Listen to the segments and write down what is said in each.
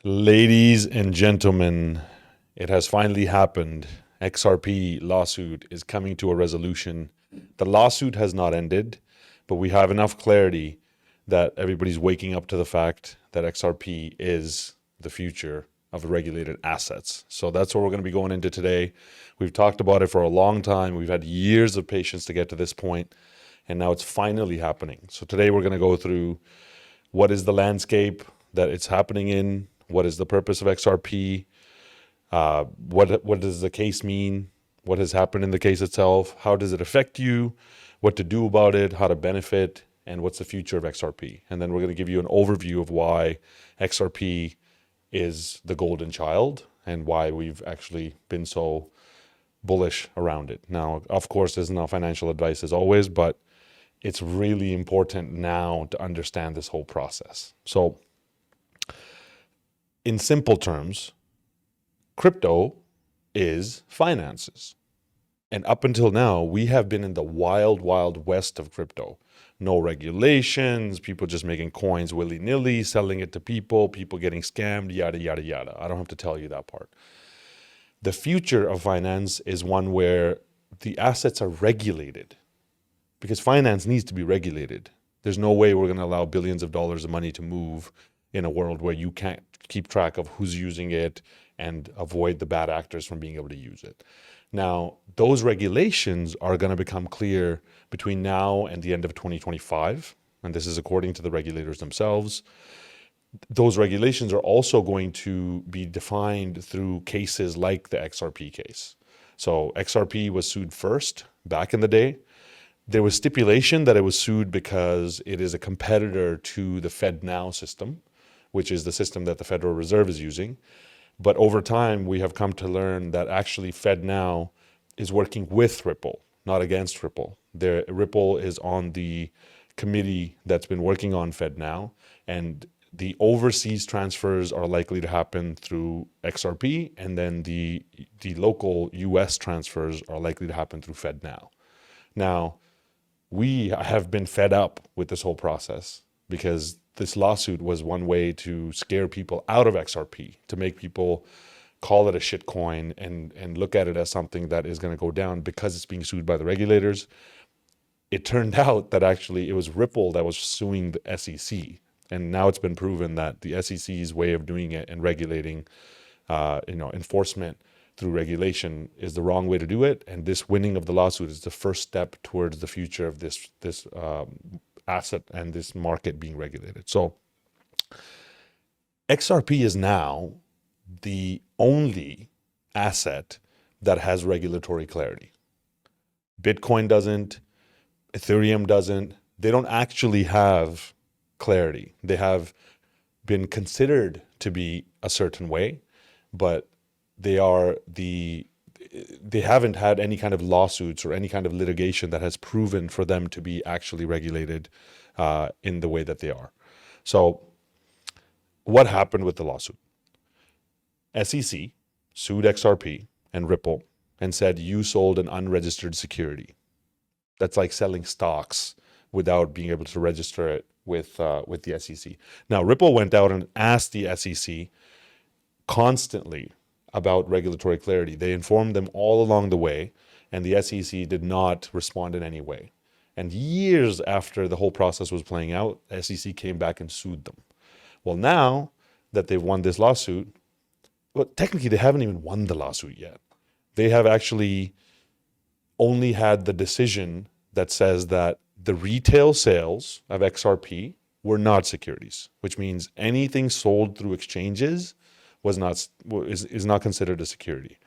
Ladies and gentlemen, it has finally happened. XRP lawsuit is coming to a resolution. The lawsuit has not ended, but we have enough clarity that everybody's waking up to the fact that XRP is the future of regulated assets. So that's what we're going to be going into today. We've talked about it for a long time. We've had years of patience to get to this point, and now it's finally happening. So today we're going to go through what is the landscape that it's happening in, what is the purpose of XRP, what does the case mean, what has happened in the case itself, how does it affect you, what to do about it, how to benefit, and what's the future of XRP. And then we're going to give you an overview of why XRP is the golden child and why we've actually been so bullish around it. Now, of course, there's no financial advice as always, but it's really important now to understand this whole process. So in simple terms, crypto is finances. And up until now, we have been in the wild, wild west of crypto. No regulations, people just making coins willy-nilly, selling it to people getting scammed, yada, yada, yada. I don't have to tell you that part. The future of finance is one where the assets are regulated, because finance needs to be regulated. There's no way we're going to allow billions of dollars of money to move in a world where you can't keep track of who's using it and avoid the bad actors from being able to use it. Now, those regulations are going to become clear between now and the end of 2025. And this is according to the regulators themselves. Those regulations are also going to be defined through cases like the XRP case. So XRP was sued first back in the day. There was stipulation that it was sued because it is a competitor to the FedNow system, which is the system that the Federal Reserve is using. But over time, we have come to learn that actually FedNow is working with Ripple, not against Ripple. Ripple is on the committee that's been working on FedNow, and the overseas transfers are likely to happen through XRP, and then the local US transfers are likely to happen through FedNow. Now, we have been fed up with this whole process because this lawsuit was one way to scare people out of XRP, to make people call it a shit coin and look at it as something that is going to go down because it's being sued by the regulators. It turned out that actually it was Ripple that was suing the SEC. And now it's been proven that the SEC's way of doing it and regulating, enforcement through regulation is the wrong way to do it. And this winning of the lawsuit is the first step towards the future of this asset and this market being regulated. So XRP is now the only asset that has regulatory clarity. Bitcoin doesn't, Ethereum doesn't. They don't actually have clarity. They have been considered to be a certain way, but they haven't had any kind of lawsuits or any kind of litigation that has proven for them to be actually regulated in the way that they are. So what happened with the lawsuit? SEC sued XRP and Ripple and said, you sold an unregistered security. That's like selling stocks without being able to register it with the SEC. Now, Ripple went out and asked the SEC constantly about regulatory clarity. They informed them all along the way, and the SEC did not respond in any way. And years after the whole process was playing out, SEC came back and sued them. Well, now that they've won this lawsuit, well, technically they haven't even won the lawsuit yet. They have actually only had the decision that says that the retail sales of XRP were not securities, which means anything sold through exchanges is not considered a security.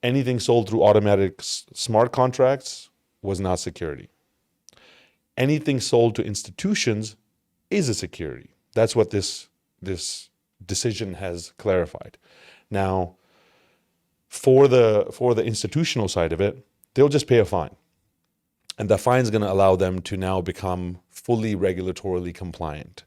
Anything sold through automatic smart contracts was not security. Anything sold to institutions is a security. That's what this decision has clarified. Now, for the institutional side of it, they'll just pay a fine. And the fine is going to allow them to now become fully regulatorily compliant.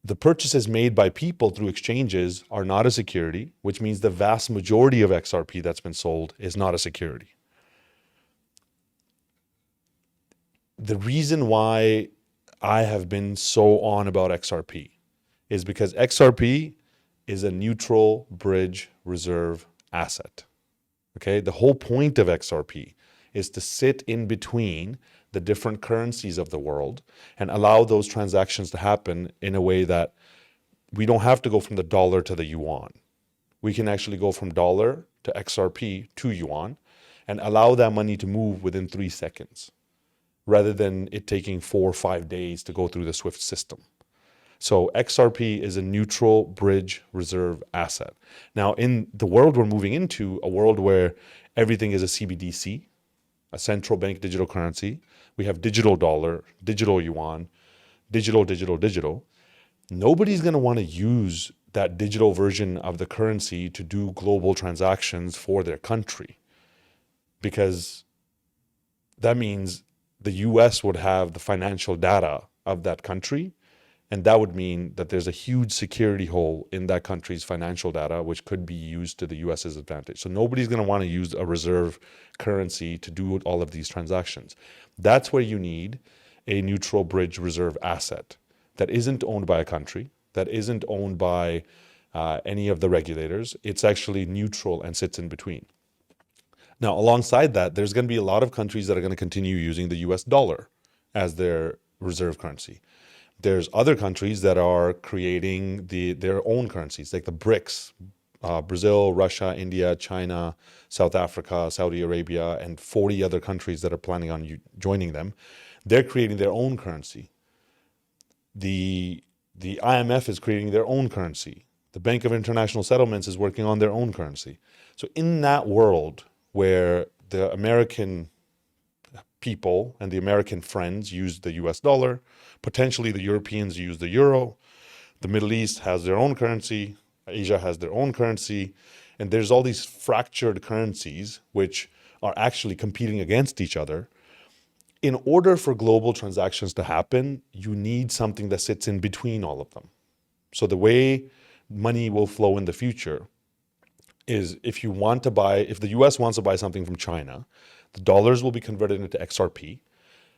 The purchases made by people through exchanges are not a security, which means the vast majority of XRP that's been sold is not a security. The reason why I have been so on about XRP is because XRP is a neutral bridge reserve asset. Okay, the whole point of XRP is to sit in between the different currencies of the world and allow those transactions to happen in a way that we don't have to go from the dollar to the yuan. We can actually go from dollar to XRP to yuan and allow that money to move within 3 seconds rather than it taking 4 or 5 days to go through the SWIFT system. So XRP is a neutral bridge reserve asset. Now, in the world we're moving into, a world where everything is a CBDC, a central bank digital currency, we have digital dollar, digital yuan, digital. Nobody's going to want to use that digital version of the currency to do global transactions for their country, because that means the US would have the financial data of that country. And that would mean that there's a huge security hole in that country's financial data, which could be used to the US's advantage. So nobody's going to want to use a reserve currency to do all of these transactions. That's where you need a neutral bridge reserve asset that isn't owned by a country, that isn't owned by any of the regulators. It's actually neutral and sits in between. Now, alongside that, there's going to be a lot of countries that are going to continue using the US dollar as their reserve currency. There's other countries that are creating their own currencies, like the BRICS, Brazil, Russia, India, China, South Africa, Saudi Arabia, and 40 other countries that are planning on joining them. They're creating their own currency. The IMF is creating their own currency. The Bank of International Settlements is working on their own currency. So in that world where the American people and the American friends use the US dollar, potentially the Europeans use the euro, the Middle East has their own currency, Asia has their own currency, and there's all these fractured currencies which are actually competing against each other. In order for global transactions to happen, you need something that sits in between all of them. So the way money will flow in the future is if the US wants to buy something from China, the dollars will be converted into XRP.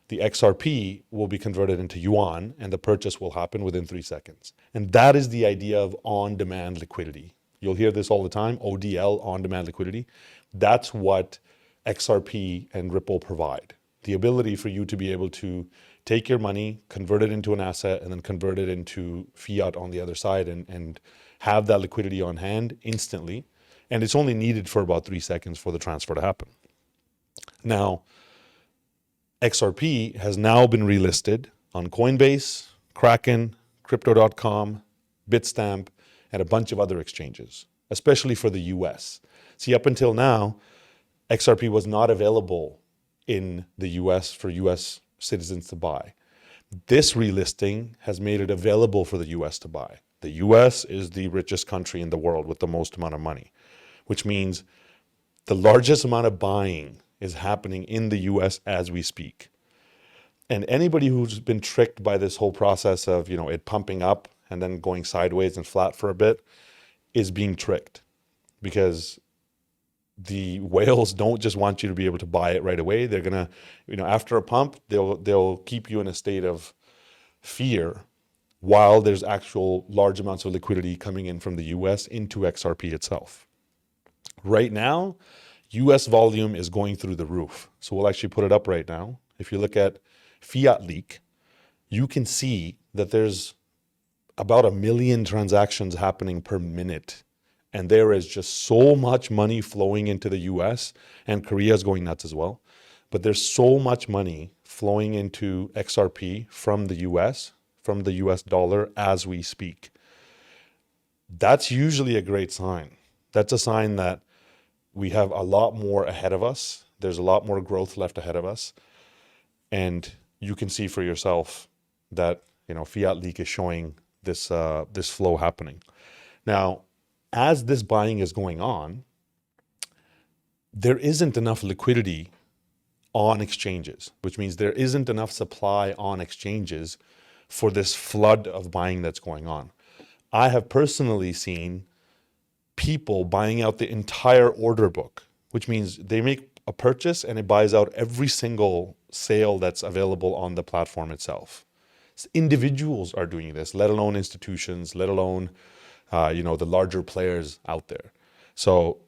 The XRP will be converted into yuan, and the purchase will happen within 3 seconds. And that is the idea of on-demand liquidity. You'll hear this all the time, ODL, on-demand liquidity. That's what XRP and Ripple provide. The ability for you to be able to take your money, convert it into an asset, and then convert it into fiat on the other side and have that liquidity on hand instantly. And it's only needed for about 3 seconds for the transfer to happen. Now, XRP has now been relisted on Coinbase, Kraken, Crypto.com, Bitstamp, and a bunch of other exchanges, especially for the US. See, up until now, XRP was not available in the US for US citizens to buy. This relisting has made it available for the US to buy. The US is the richest country in the world with the most amount of money, which means the largest amount of buying is happening in the US as we speak. And anybody who's been tricked by this whole process of, it pumping up and then going sideways and flat for a bit is being tricked, because the whales don't just want you to be able to buy it right away. They're going to, after a pump, they'll keep you in a state of fear while there's actual large amounts of liquidity coming in from the US into XRP itself. Right now, US volume is going through the roof. So we'll actually put it up right now. If you look at Fiat Leak, you can see that there's about 1 million transactions happening per minute. And there is just so much money flowing into the US, and Korea is going nuts as well. But there's so much money flowing into XRP from the US, from the US dollar as we speak. That's usually a great sign. That's a sign that we have a lot more ahead of us. There's a lot more growth left ahead of us. And you can see for yourself that, Fiat Leak is showing this flow happening. Now, as this buying is going on, there isn't enough liquidity on exchanges, which means there isn't enough supply on exchanges for this flood of buying that's going on. I have personally seen people buying out the entire order book, which means they make a purchase and it buys out every single sale that's available on the platform itself. Individuals are doing this, let alone institutions, let alone, the larger players out there. So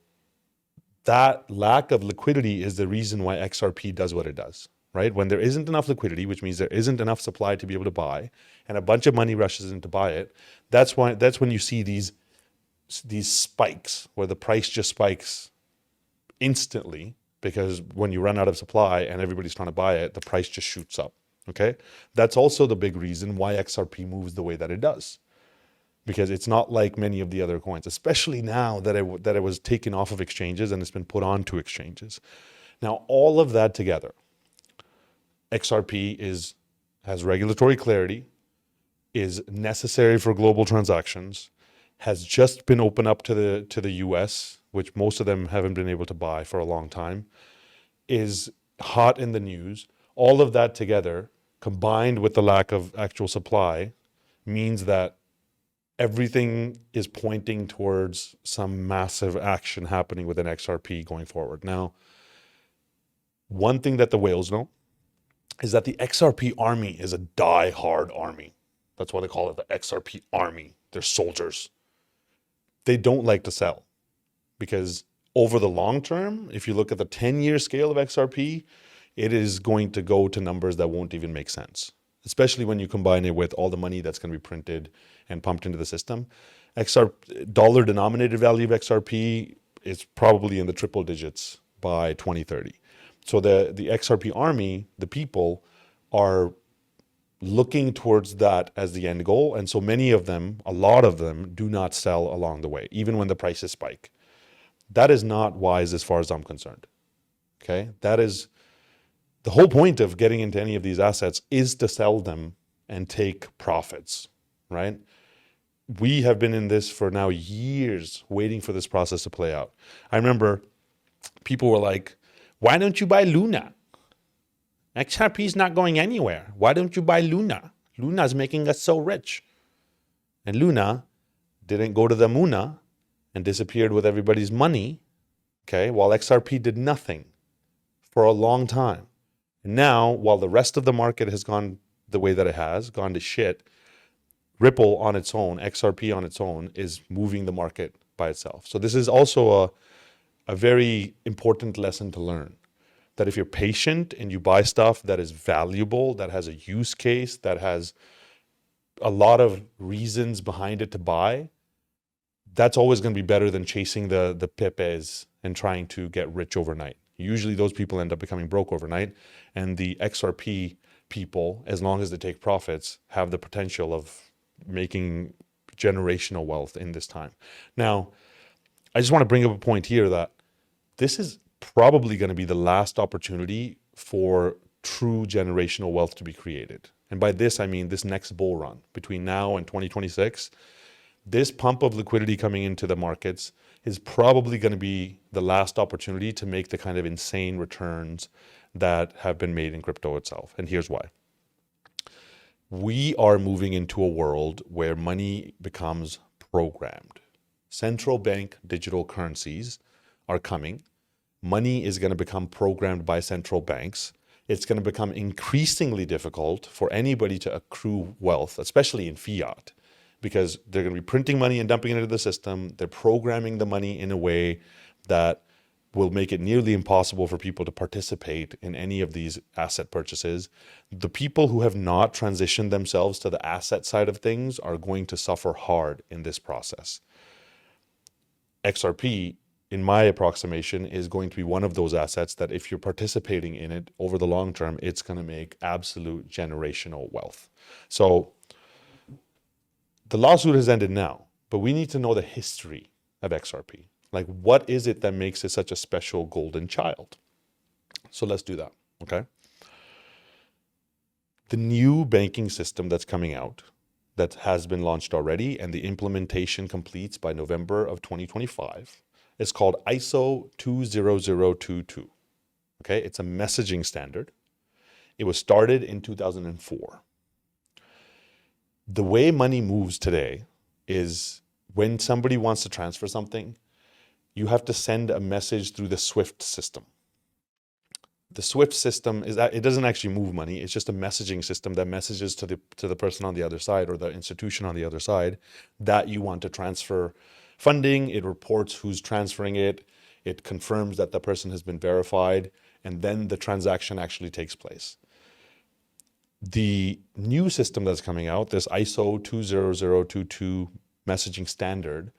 that lack of liquidity is the reason why XRP does what it does, right? When there isn't enough liquidity, which means there isn't enough supply to be able to buy, and a bunch of money rushes in to buy it, that's when you see these spikes where the price just spikes instantly, because when you run out of supply and everybody's trying to buy it, the price just shoots up. Okay. That's also the big reason why XRP moves the way that it does, because it's not like many of the other coins, especially now that it was taken off of exchanges and it's been put onto exchanges. Now, all of that together, XRP has regulatory clarity, is necessary for global transactions, has just been opened up to the US, which most of them haven't been able to buy for a long time, is hot in the news. All of that together, combined with the lack of actual supply, means that everything is pointing towards some massive action happening within XRP going forward. Now, one thing that the whales know is that the XRP army is a die-hard army. That's why they call it the XRP army. They're soldiers. They don't like to sell, because over the long term, if you look at the 10-year scale of XRP, it is going to go to numbers that won't even make sense, especially when you combine it with all the money that's going to be printed and pumped into the system. Dollar denominated value of XRP is probably in the triple digits by 2030. So the XRP army, the people, are looking towards that as the end goal. And so many of them, a lot of them, do not sell along the way, even when the prices spike. That is not wise as far as I'm concerned. Okay? That is the whole point of getting into any of these assets, is to sell them and take profits, right? We have been in this for now years, waiting for this process to play out. I remember people were like, why don't you buy Luna? XRP is not going anywhere. Why don't you buy Luna? Luna's making us so rich. And Luna didn't go to the Muna and disappeared with everybody's money, okay, while XRP did nothing for a long time. And now, while the rest of the market has gone the way that it has, gone to shit, Ripple on its own, XRP on its own, is moving the market by itself. So this is also a very important lesson to learn, that if you're patient and you buy stuff that is valuable, that has a use case, that has a lot of reasons behind it to buy, that's always going to be better than chasing the pepes and trying to get rich overnight. Usually those people end up becoming broke overnight, and the XRP people, as long as they take profits, have the potential of making generational wealth in this time. Now, I just want to bring up a point here that this is probably going to be the last opportunity for true generational wealth to be created. And by this, I mean this next bull run between now and 2026. This pump of liquidity coming into the markets is probably going to be the last opportunity to make the kind of insane returns that have been made in crypto itself. And here's why. We are moving into a world where money becomes programmed. Central bank digital currencies are coming. Money is going to become programmed by central banks. It's going to become increasingly difficult for anybody to accrue wealth, especially in fiat, because they're going to be printing money and dumping it into the system. They're programming the money in a way that will make it nearly impossible for people to participate in any of these asset purchases. The people who have not transitioned themselves to the asset side of things are going to suffer hard in this process. XRP, in my approximation, is going to be one of those assets that if you're participating in it over the long term, it's going to make absolute generational wealth. So the lawsuit has ended now, but we need to know the history of XRP. Like, what is it that makes it such a special golden child? So let's do that, okay? The new banking system that's coming out, that has been launched already, and the implementation completes by November of 2025, is called ISO 20022. Okay, it's a messaging standard. It was started in 2004. The way money moves today is when somebody wants to transfer something, you have to send a message through the SWIFT system. The SWIFT system is that it doesn't actually move money. It's just a messaging system that messages to the person on the other side or the institution on the other side that you want to transfer funding. It reports who's transferring it. It confirms that the person has been verified, and then the transaction actually takes place. The new system that's coming out, this ISO 20022 messaging standard,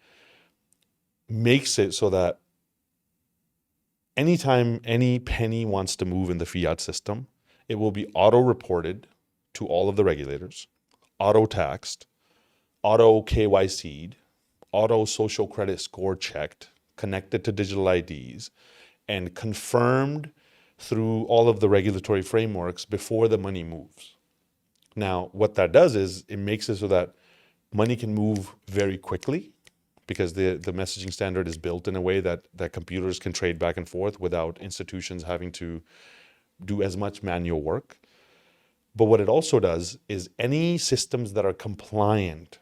makes it so that anytime any penny wants to move in the fiat system, it will be auto-reported to all of the regulators, auto-taxed, auto-KYC'd, auto-social credit score checked, connected to digital IDs, and confirmed through all of the regulatory frameworks before the money moves. Now, what that does is it makes it so that money can move very quickly, because the messaging standard is built in a way that computers can trade back and forth without institutions having to do as much manual work. But what it also does is any systems that are compliant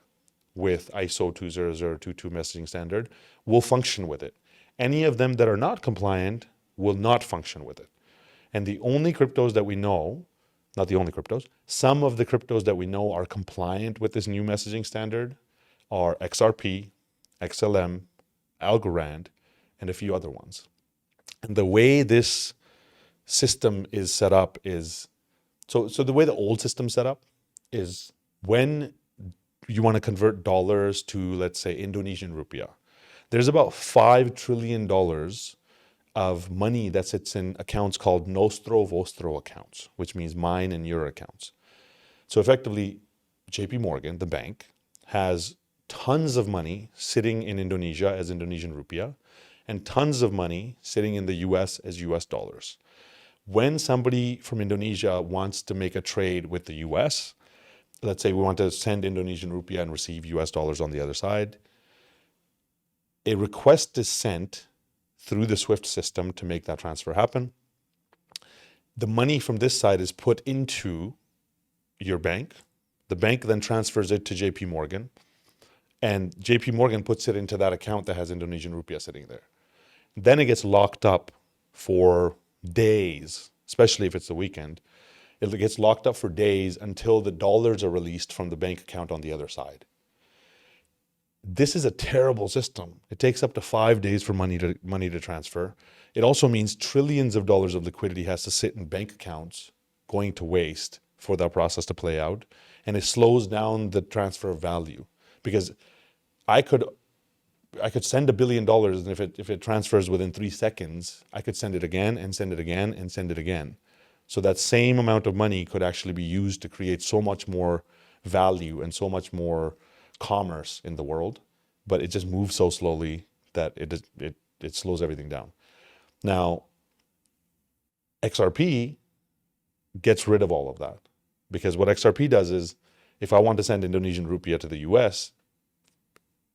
with ISO 20022 messaging standard will function with it. Any of them that are not compliant will not function with it. And the only cryptos that we know, not the only cryptos, some of the cryptos that we know are compliant with this new messaging standard are XRP, XLM, Algorand, and a few other ones. And the way this system is set up is, so the way the old system set up is when you want to convert dollars to, let's say, Indonesian rupiah, there's about $5 trillion of money that sits in accounts called Nostro Vostro accounts, which means mine and your accounts. So effectively, JP Morgan, the bank, has tons of money sitting in Indonesia as Indonesian rupiah and tons of money sitting in the US as US dollars. When somebody from Indonesia wants to make a trade with the US, let's say we want to send Indonesian rupiah and receive US dollars on the other side, a request is sent through the SWIFT system to make that transfer happen. The money from this side is put into your bank. The bank then transfers it to JP Morgan. And JP Morgan puts it into that account that has Indonesian rupiah sitting there. Then it gets locked up for days, especially if it's the weekend. It gets locked up for days until the dollars are released from the bank account on the other side. This is a terrible system. It takes up to 5 days for money to transfer. It also means trillions of dollars of liquidity has to sit in bank accounts going to waste for that process to play out. And it slows down the transfer of value, because I could send $1 billion, and if it transfers within 3 seconds, I could send it again and send it again and send it again. So that same amount of money could actually be used to create so much more value and so much more commerce in the world, but it just moves so slowly that it slows everything down. Now, XRP gets rid of all of that, because what XRP does is, if I want to send Indonesian rupiah to the US,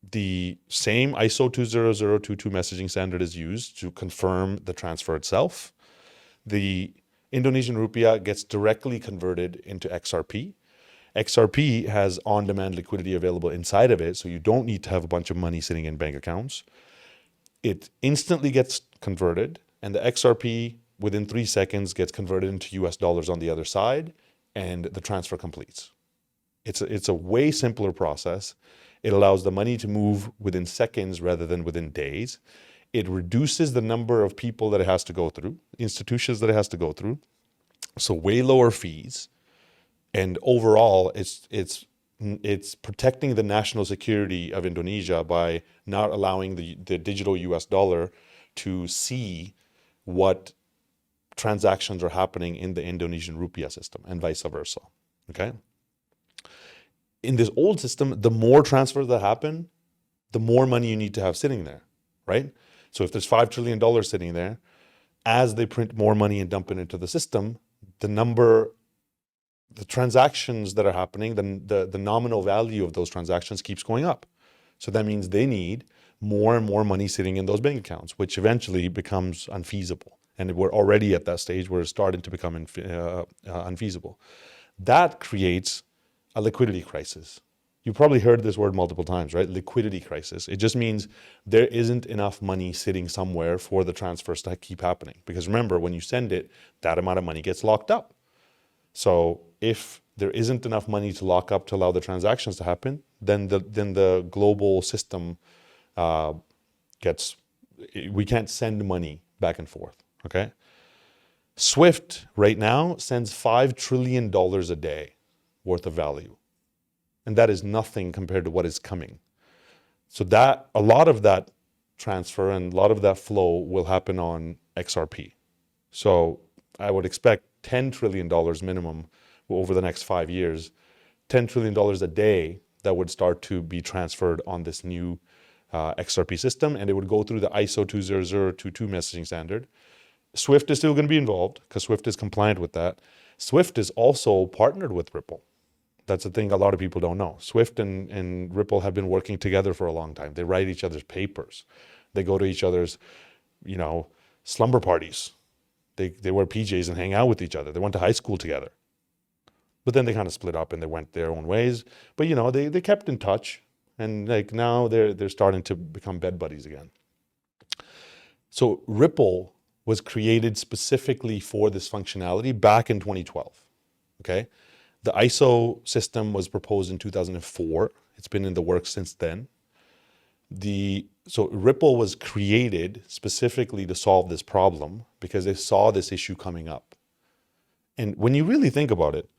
the same ISO 20022 messaging standard is used to confirm the transfer itself. The Indonesian rupiah gets directly converted into XRP. XRP has on-demand liquidity available inside of it, so you don't need to have a bunch of money sitting in bank accounts. It instantly gets converted, and the XRP within 3 seconds gets converted into US dollars on the other side, and the transfer completes. It's a way simpler process. It allows the money to move within seconds rather than within days. It reduces the number of people that it has to go through, institutions that it has to go through. So way lower fees. And overall, it's protecting the national security of Indonesia by not allowing the digital US dollar to see what transactions are happening in the Indonesian rupiah system and vice versa. Okay? In this old system, the more transfers that happen, the more money you need to have sitting there, right? So if there's $5 trillion sitting there, as they print more money and dump it into the system, the transactions that are happening, the nominal value of those transactions keeps going up. So that means they need more and more money sitting in those bank accounts, which eventually becomes unfeasible. And we're already at that stage where it's starting to become unfeasible. That creates a liquidity crisis. You probably heard this word multiple times, right? Liquidity crisis. It just means there isn't enough money sitting somewhere for the transfers to keep happening. Because remember, when you send it, that amount of money gets locked up. So if there isn't enough money to lock up to allow the transactions to happen, then the global system we can't send money back and forth. Okay. SWIFT right now sends $5 trillion a day worth of value. And that is nothing compared to what is coming. So that a lot of that transfer and a lot of that flow will happen on XRP. So I would expect $10 trillion minimum over the next 5 years, $10 trillion a day that would start to be transferred on this new XRP system, and it would go through the ISO 20022 messaging standard. SWIFT is still going to be involved because SWIFT is compliant with that. SWIFT is also partnered with Ripple. That's the thing a lot of people don't know. SWIFT and Ripple have been working together for a long time. They write each other's papers. They go to each other's, slumber parties. They wear PJs and hang out with each other. They went to high school together. But then they kind of split up and they went their own ways. But they kept in touch, and now they're starting to become bed buddies again. So Ripple was created specifically for this functionality back in 2012. Okay. The ISO system was proposed in 2004. It's been in the works since then. So Ripple was created specifically to solve this problem because they saw this issue coming up. And when you really think about it,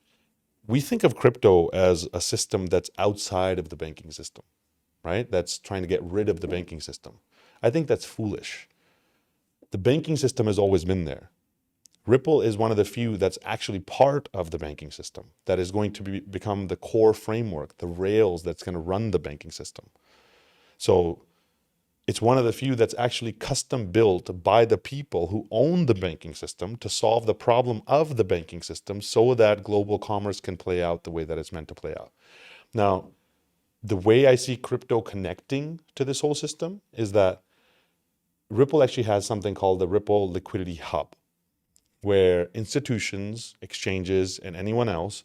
we think of crypto as a system that's outside of the banking system, right? That's trying to get rid of the banking system. I think that's foolish. The banking system has always been there. Ripple is one of the few that's actually part of the banking system, that is going to become the core framework, the rails that's going to run the banking system. So it's one of the few that's actually custom built by the people who own the banking system to solve the problem of the banking system so that global commerce can play out the way that it's meant to play out. Now, the way I see crypto connecting to this whole system is that Ripple actually has something called the Ripple Liquidity Hub, where institutions, exchanges, and anyone else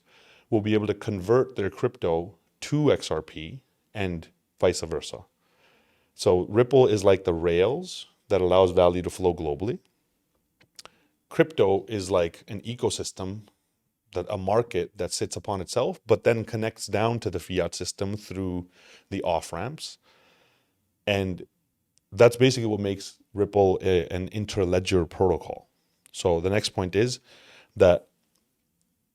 will be able to convert their crypto to XRP and vice versa. So Ripple is like the rails that allows value to flow globally. Crypto is like an ecosystem, a market that sits upon itself, but then connects down to the fiat system through the off-ramps. And that's basically what makes Ripple an interledger protocol. So the next point is that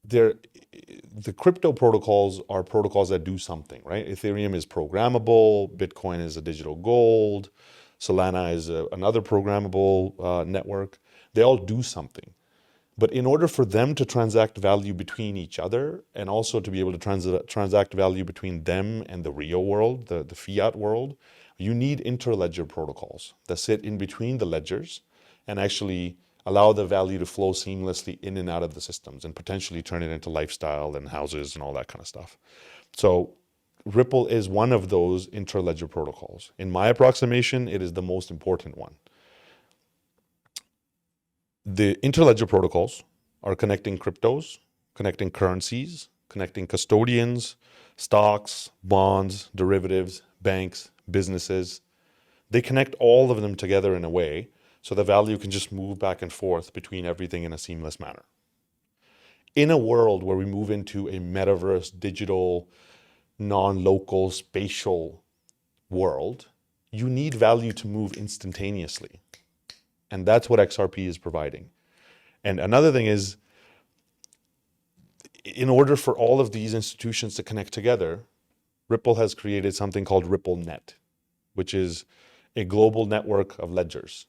the crypto protocols are protocols that do something, right? Ethereum is programmable, Bitcoin is a digital gold, Solana is another programmable network. They all do something. But in order for them to transact value between each other, and also to be able to transact value between them and the real world, the fiat world, you need interledger protocols that sit in between the ledgers and actually allow the value to flow seamlessly in and out of the systems and potentially turn it into lifestyle and houses and all that kind of stuff. So Ripple is one of those interledger protocols. In my approximation, it is the most important one. The interledger protocols are connecting cryptos, connecting currencies, connecting custodians, stocks, bonds, derivatives, banks, businesses. They connect all of them together in a way so the value can just move back and forth between everything in a seamless manner. In a world where we move into a metaverse, digital, non-local, spatial world, you need value to move instantaneously. And that's what XRP is providing. And another thing is, in order for all of these institutions to connect together, Ripple has created something called RippleNet, which is a global network of ledgers.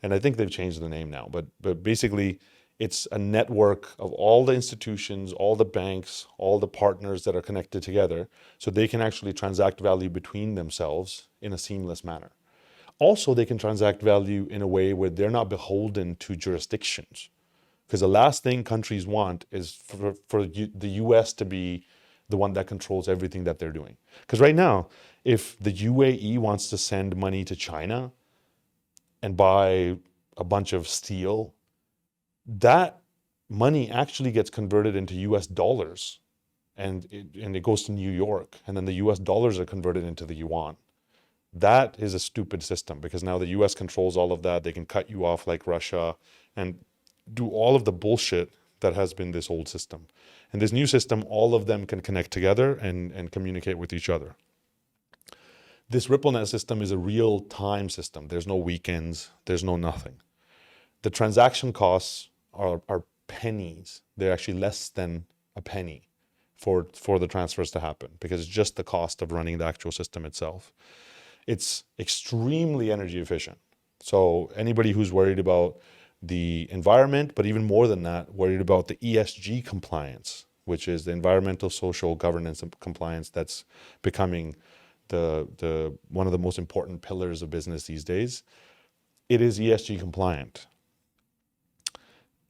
And I think they've changed the name now, but basically it's a network of all the institutions, all the banks, all the partners that are connected together so they can actually transact value between themselves in a seamless manner. Also, they can transact value in a way where they're not beholden to jurisdictions. Because the last thing countries want is for the US to be the one that controls everything that they're doing. Because right now, if the UAE wants to send money to China and buy a bunch of steel, that money actually gets converted into US dollars and it goes to New York, and then the US dollars are converted into the yuan. That is a stupid system because now the US controls all of that. They can cut you off like Russia and do all of the bullshit that has been this old system. And this new system, all of them can connect together and communicate with each other. This RippleNet system is a real-time system. There's no weekends. There's no nothing. The transaction costs are pennies. They're actually less than a penny for the transfers to happen because it's just the cost of running the actual system itself. It's extremely energy efficient. So anybody who's worried about the environment, but even more than that, worried about the ESG compliance, which is the environmental, social, governance and compliance that's becoming the one of the most important pillars of business these days, it is ESG compliant.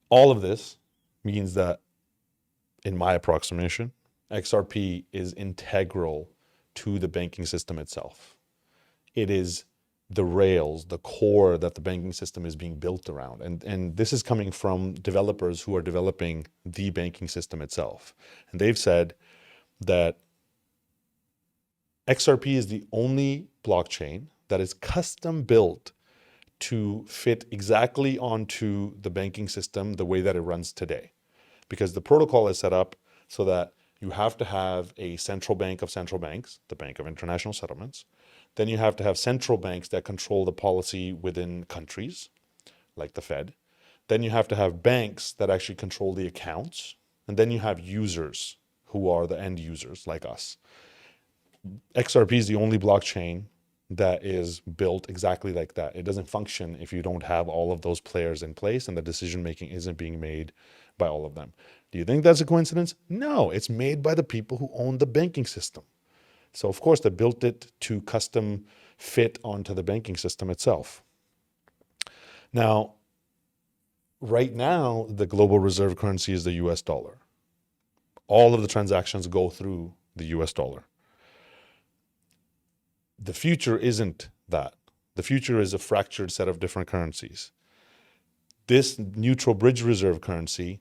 All of this means that, in my approximation, XRP is integral to the banking system itself. It is the rails, the core that the banking system is being built around. And this is coming from developers who are developing the banking system itself. And they've said that XRP is the only blockchain that is custom built to fit exactly onto the banking system the way that it runs today. Because the protocol is set up so that you have to have a central bank of central banks, the Bank of International Settlements. Then you have to have central banks that control the policy within countries, like the Fed. Then you have to have banks that actually control the accounts. And then you have users who are the end users like us. XRP is the only blockchain that is built exactly like that. It doesn't function if you don't have all of those players in place and the decision making isn't being made by all of them. Do you think that's a coincidence? No, it's made by the people who own the banking system. So of course they built it to custom fit onto the banking system itself. Now, right now, the global reserve currency is the US dollar. All of the transactions go through the US dollar. The future isn't that. The future is a fractured set of different currencies. This neutral bridge reserve currency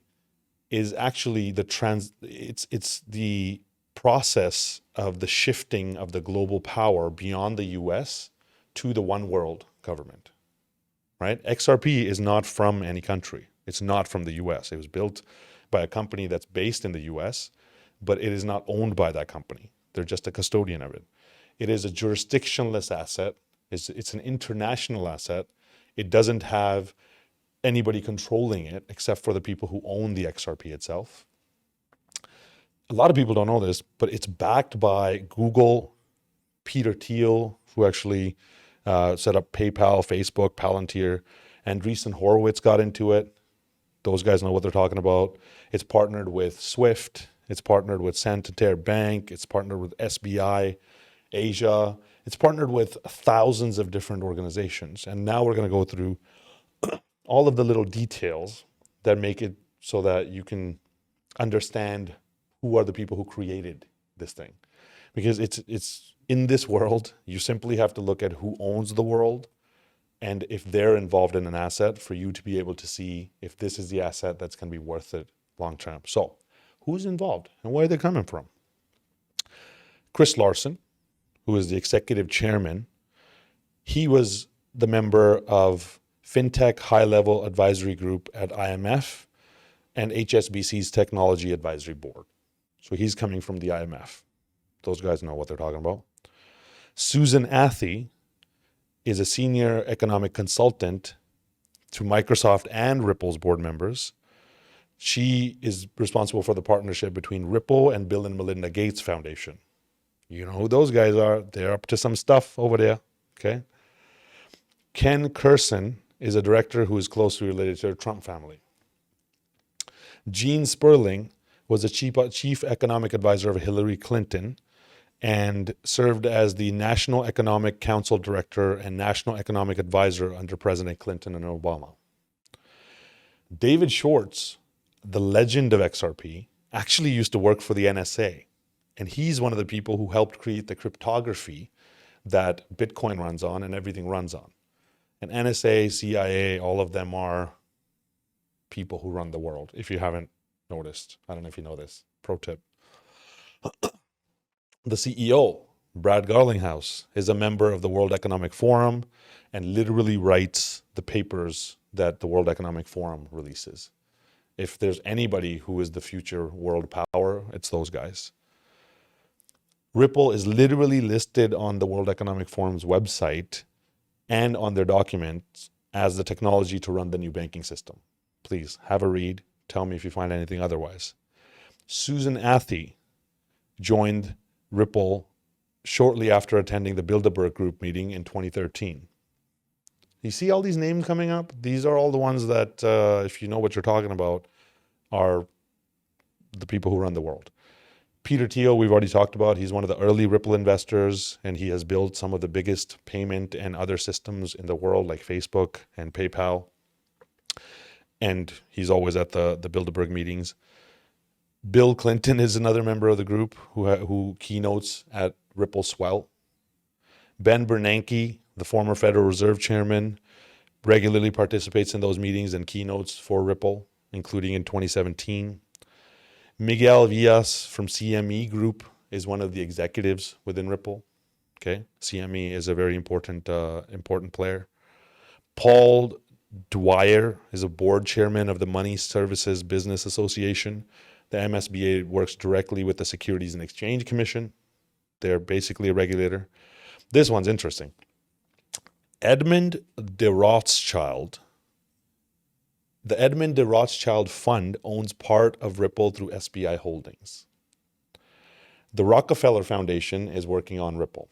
is actually it's the process of the shifting of the global power beyond the US to the one world government, right? XRP is not from any country. It's not from the US. It was built by a company that's based in the US, but it is not owned by that company. They're just a custodian of it. It is a jurisdictionless asset. It's an international asset. It doesn't have anybody controlling it except for the people who own the XRP itself. A lot of people don't know this, but it's backed by Google, Peter Thiel, who actually set up PayPal, Facebook, Palantir, Andreessen Horowitz got into it. Those guys know what they're talking about. It's partnered with Swift. It's partnered with Santander Bank. It's partnered with SBI Asia. It's partnered with thousands of different organizations. And now we're going to go through all of the little details that make it so that you can understand who are the people who created this thing. Because it's in this world, you simply have to look at who owns the world and if they're involved in an asset for you to be able to see if this is the asset that's going to be worth it long term. So who's involved and where are they coming from? Chris Larsen, who is the executive chairman, he was the member of FinTech High-Level Advisory Group at IMF and HSBC's Technology Advisory Board. So he's coming from the IMF. Those guys know what they're talking about. Susan Athey is a senior economic consultant to Microsoft and Ripple's board members. She is responsible for the partnership between Ripple and Bill and Melinda Gates Foundation. You know who those guys are. They're up to some stuff over there, okay? Ken Kurson is a director who is closely related to the Trump family. Gene Sperling was a chief economic advisor of Hillary Clinton and served as the National Economic Council Director and National Economic Advisor under President Clinton and Obama. David Schwartz, the legend of XRP, actually used to work for the NSA. And he's one of the people who helped create the cryptography that Bitcoin runs on and everything runs on. And NSA, CIA, all of them are people who run the world, if you haven't noticed. I don't know if you know this. Pro tip. The CEO, Brad Garlinghouse, is a member of the World Economic Forum and literally writes the papers that the World Economic Forum releases. If there's anybody who is the future world power, it's those guys. Ripple is literally listed on the World Economic Forum's website and on their documents as the technology to run the new banking system. Please have a read. Tell me if you find anything otherwise. Susan Athey joined Ripple shortly after attending the Bilderberg Group meeting in 2013. You see all these names coming up? These are all the ones that, if you know what you're talking about, are the people who run the world. Peter Thiel, we've already talked about. He's one of the early Ripple investors, and he has built some of the biggest payment and other systems in the world, like Facebook and PayPal. And he's always at the Bilderberg meetings. Bill Clinton is another member of the group who keynotes at Ripple Swell. Ben Bernanke, the former Federal Reserve Chairman, regularly participates in those meetings and keynotes for Ripple, including in 2017. Miguel Villas from CME Group is one of the executives within Ripple. Okay, CME is a very important player. Paul Dwyer is a board chairman of the Money Services Business Association. The MSBA works directly with the Securities and Exchange Commission. They're basically a regulator. This one's interesting. Edmund de Rothschild. The Edmund de Rothschild Fund owns part of Ripple through SBI Holdings. The Rockefeller Foundation is working on Ripple.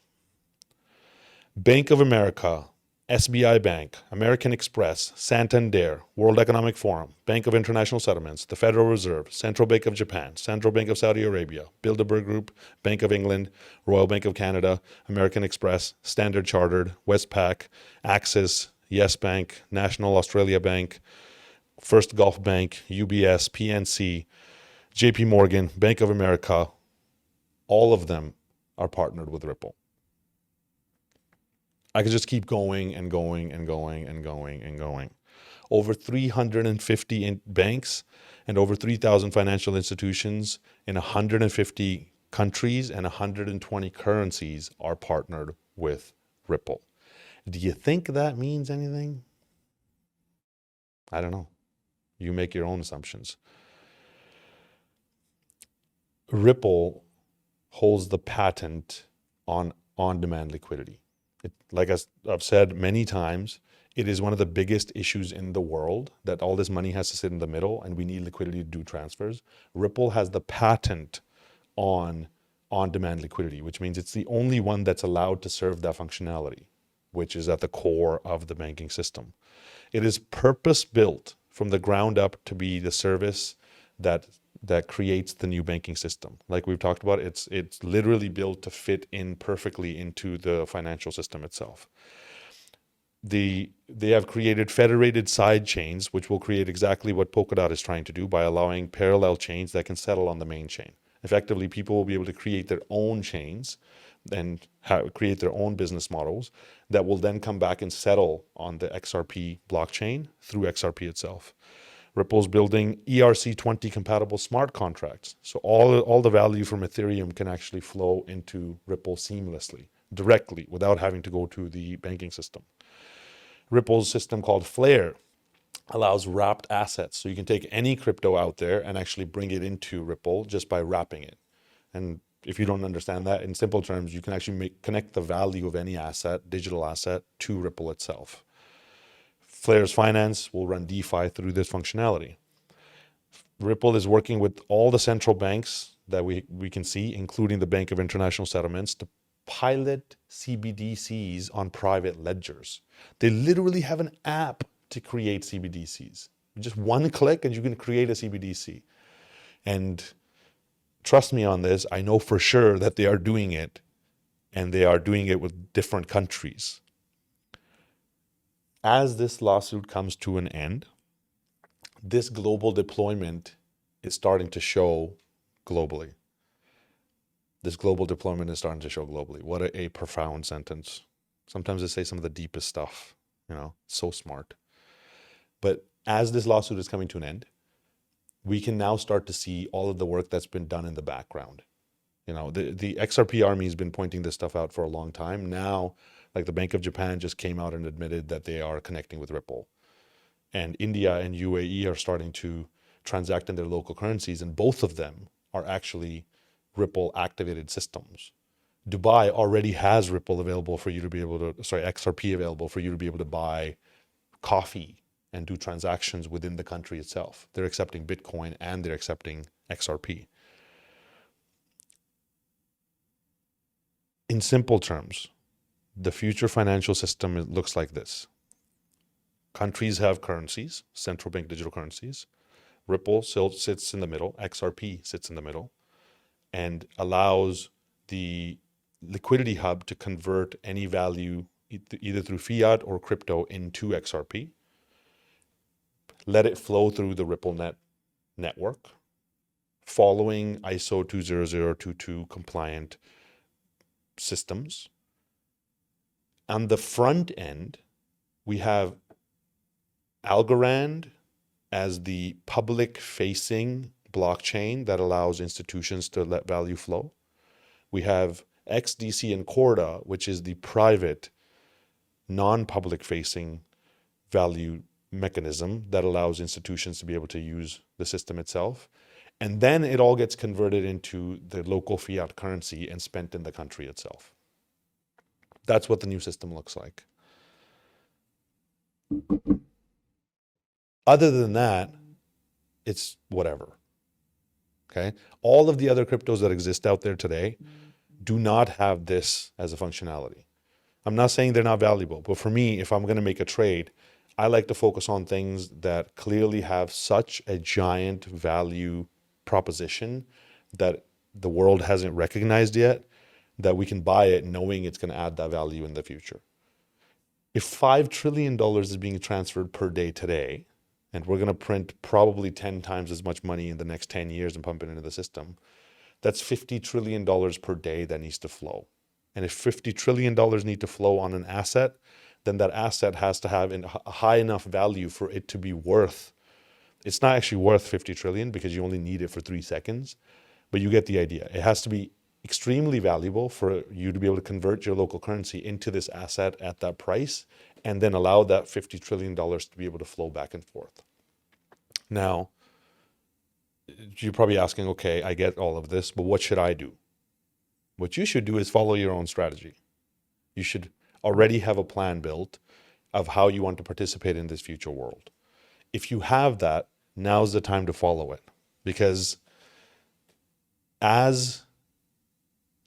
Bank of America, SBI Bank, American Express, Santander, World Economic Forum, Bank of International Settlements, the Federal Reserve, Central Bank of Japan, Central Bank of Saudi Arabia, Bilderberg Group, Bank of England, Royal Bank of Canada, American Express, Standard Chartered, Westpac, Axis, Yes Bank, National Australia Bank, First Gulf Bank, UBS, PNC, JP Morgan, Bank of America, all of them are partnered with Ripple. I could just keep going and going and going and going and going. Over 350 banks and over 3,000 financial institutions in 150 countries and 120 currencies are partnered with Ripple. Do you think that means anything? I don't know. You make your own assumptions. Ripple holds the patent on on-demand liquidity. Like I've said many times, it is one of the biggest issues in the world that all this money has to sit in the middle and we need liquidity to do transfers. Ripple has the patent on on-demand liquidity, which means it's the only one that's allowed to serve that functionality, which is at the core of the banking system. It is purpose-built from the ground up to be the service that creates the new banking system. Like we've talked about, it's literally built to fit in perfectly into the financial system itself. They have created federated side chains, which will create exactly what Polkadot is trying to do by allowing parallel chains that can settle on the main chain. Effectively, people will be able to create their own chains and create their own business models that will then come back and settle on the XRP blockchain through XRP itself. Ripple's building ERC20 compatible smart contracts. So all the value from Ethereum can actually flow into Ripple seamlessly, directly, without having to go to the banking system. Ripple's system called Flare allows wrapped assets. So you can take any crypto out there and actually bring it into Ripple just by wrapping it. And if you don't understand that, in simple terms, you can actually connect the value of any asset, digital asset, to Ripple itself. Flare's finance will run DeFi through this functionality. Ripple is working with all the central banks that we can see, including the Bank of International Settlements, to pilot CBDCs on private ledgers. They literally have an app to create CBDCs. Just one click and you can create a CBDC. And trust me on this, I know for sure that they are doing it, and they are doing it with different countries. As this lawsuit comes to an end, this global deployment is starting to show globally. This global deployment is starting to show globally. What a profound sentence. Sometimes they say some of the deepest stuff, so smart. But as this lawsuit is coming to an end, we can now start to see all of the work that's been done in the background. The XRP army has been pointing this stuff out for a long time. Now, like the Bank of Japan just came out and admitted that they are connecting with Ripple. And India and UAE are starting to transact in their local currencies, and both of them are actually Ripple activated systems. Dubai already has Ripple available for you to be able to, XRP available for you to be able to buy coffee and do transactions within the country itself. They're accepting Bitcoin and they're accepting XRP. In simple terms, the future financial system looks like this. Countries have currencies, central bank digital currencies. Ripple sits in the middle, XRP sits in the middle, and allows the liquidity hub to convert any value either through fiat or crypto into XRP, let it flow through the Ripple network, following ISO 20022 compliant systems. On the front end, we have Algorand as the public-facing blockchain that allows institutions to let value flow. We have XDC and Corda, which is the private, non-public facing value mechanism that allows institutions to be able to use the system itself. And then it all gets converted into the local fiat currency and spent in the country itself. That's what the new system looks like. Other than that, it's whatever. Okay? All of the other cryptos that exist out there today do not have this as a functionality. I'm not saying they're not valuable, but for me, if I'm going to make a trade, I like to focus on things that clearly have such a giant value proposition that the world hasn't recognized yet, that we can buy it knowing it's going to add that value in the future. If $5 trillion is being transferred per day today, and we're going to print probably 10 times as much money in the next 10 years and pump it into the system, that's $50 trillion per day that needs to flow. And if $50 trillion need to flow on an asset, then that asset has to have a high enough value for it to be worth. It's not actually worth 50 trillion because you only need it for 3 seconds, but you get the idea. It has to be extremely valuable for you to be able to convert your local currency into this asset at that price, and then allow that $50 trillion to be able to flow back and forth. Now, you're probably asking, okay, I get all of this, but what should I do? What you should do is follow your own strategy. You should already have a plan built of how you want to participate in this future world. If you have that, now's the time to follow it. Because as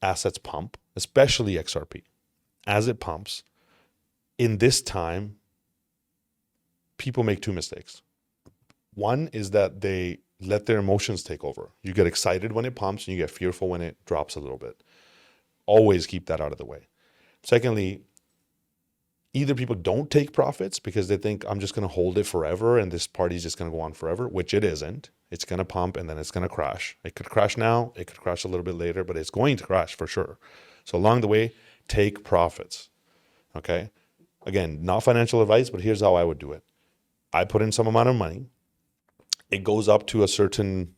assets pump, especially XRP, as it pumps, in this time, people make 2 mistakes. One is that they let their emotions take over. You get excited when it pumps and you get fearful when it drops a little bit. Always keep that out of the way. Secondly, either people don't take profits because they think I'm just going to hold it forever and this party's just going to go on forever, which it isn't. It's going to pump and then it's going to crash. It could crash now, it could crash a little bit later, but it's going to crash for sure. So along the way, take profits. Okay? Again, not financial advice, but here's how I would do it. I put in some amount of money. It goes up to a certain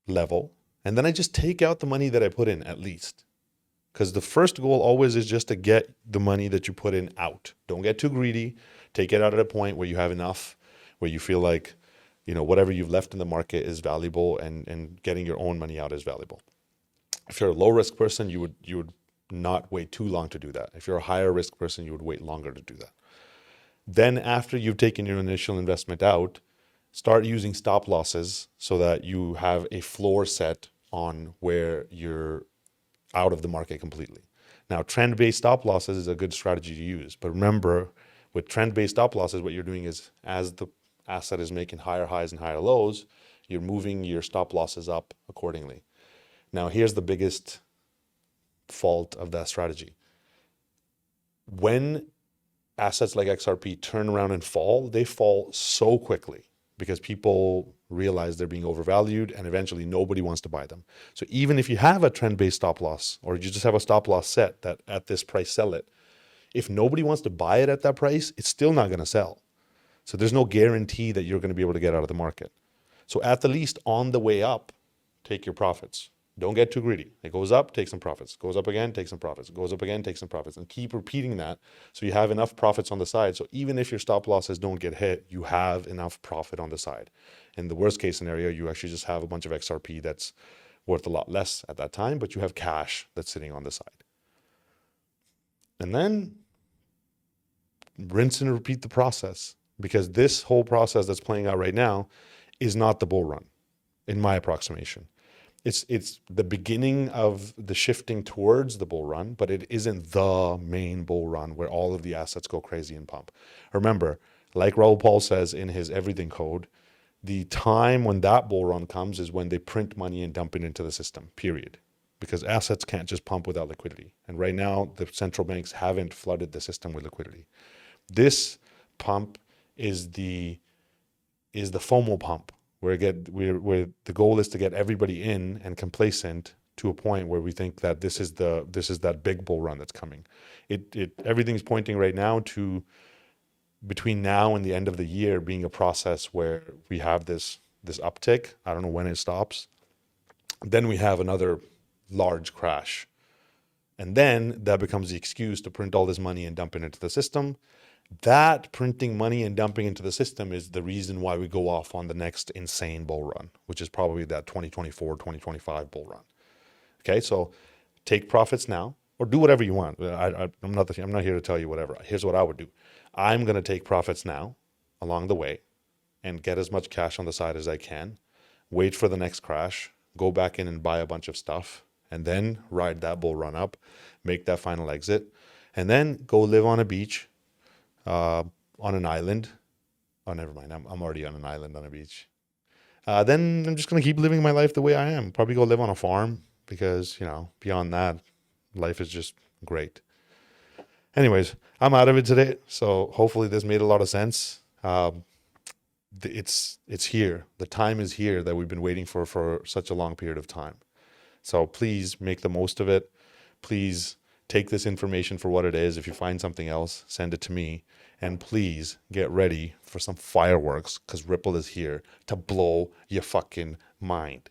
level, and then I just take out the money that I put in at least. Because the first goal always is just to get the money that you put in out. Don't get too greedy. Take it out at a point where you have enough, where you feel like, whatever you've left in the market is valuable, and getting your own money out is valuable. If you're a low risk person, you would not wait too long to do that. If you're a higher risk person, you would wait longer to do that. Then after you've taken your initial investment out, start using stop losses so that you have a floor set on where you're out of the market completely. Now, trend-based stop losses is a good strategy to use. But remember, with trend-based stop losses, what you're doing is as the asset is making higher highs and higher lows, you're moving your stop losses up accordingly. Now, here's the biggest fault of that strategy. When assets like XRP turn around and fall, they fall so quickly because people realize they're being overvalued and eventually nobody wants to buy them. So even if you have a trend-based stop loss, or you just have a stop loss set that at this price sell it, if nobody wants to buy it at that price, it's still not going to sell. So there's no guarantee that you're going to be able to get out of the market. So at the least on the way up, take your profits. Don't get too greedy. It goes up, take some profits. Goes up again, take some profits. Goes up again, take some profits. And keep repeating that so you have enough profits on the side. So even if your stop losses don't get hit, you have enough profit on the side. In the worst case scenario, you actually just have a bunch of XRP that's worth a lot less at that time, but you have cash that's sitting on the side. And then rinse and repeat the process, because this whole process that's playing out right now is not the bull run, in my approximation. It's the beginning of the shifting towards the bull run, but it isn't the main bull run where all of the assets go crazy and pump. Remember, like Raoul Paul says in his Everything Code, the time when that bull run comes is when they print money and dump it into the system, period. Because assets can't just pump without liquidity. And right now, the central banks haven't flooded the system with liquidity. This pump is the FOMO pump, where the goal is to get everybody in and complacent to a point where we think that this is that big bull run that's coming. Everything's pointing right now to between now and the end of the year being a process where we have this uptick. I don't know when it stops. Then we have another large crash. And then that becomes the excuse to print all this money and dump it into the system. That printing money and dumping into the system is the reason why we go off on the next insane bull run, which is probably that 2024, 2025 bull run. Okay, so take profits now or do whatever you want. I'm not here to tell you whatever. Here's what I would do. I'm going to take profits now along the way and get as much cash on the side as I can, wait for the next crash, go back in and buy a bunch of stuff, and then ride that bull run up, make that final exit, and then go live on a beach, on an island. Oh, never mind. I'm already on an island on a beach. Then I'm just going to keep living my life the way I am. Probably go live on a farm because, beyond that, life is just great. Anyways, I'm out of it today. So hopefully this made a lot of sense. It's here. The time is here that we've been waiting for such a long period of time. So please make the most of it. Please take this information for what it is. If you find something else, send it to me. And please get ready for some fireworks because Ripple is here to blow your fucking mind.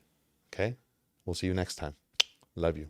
Okay? We'll see you next time. Love you.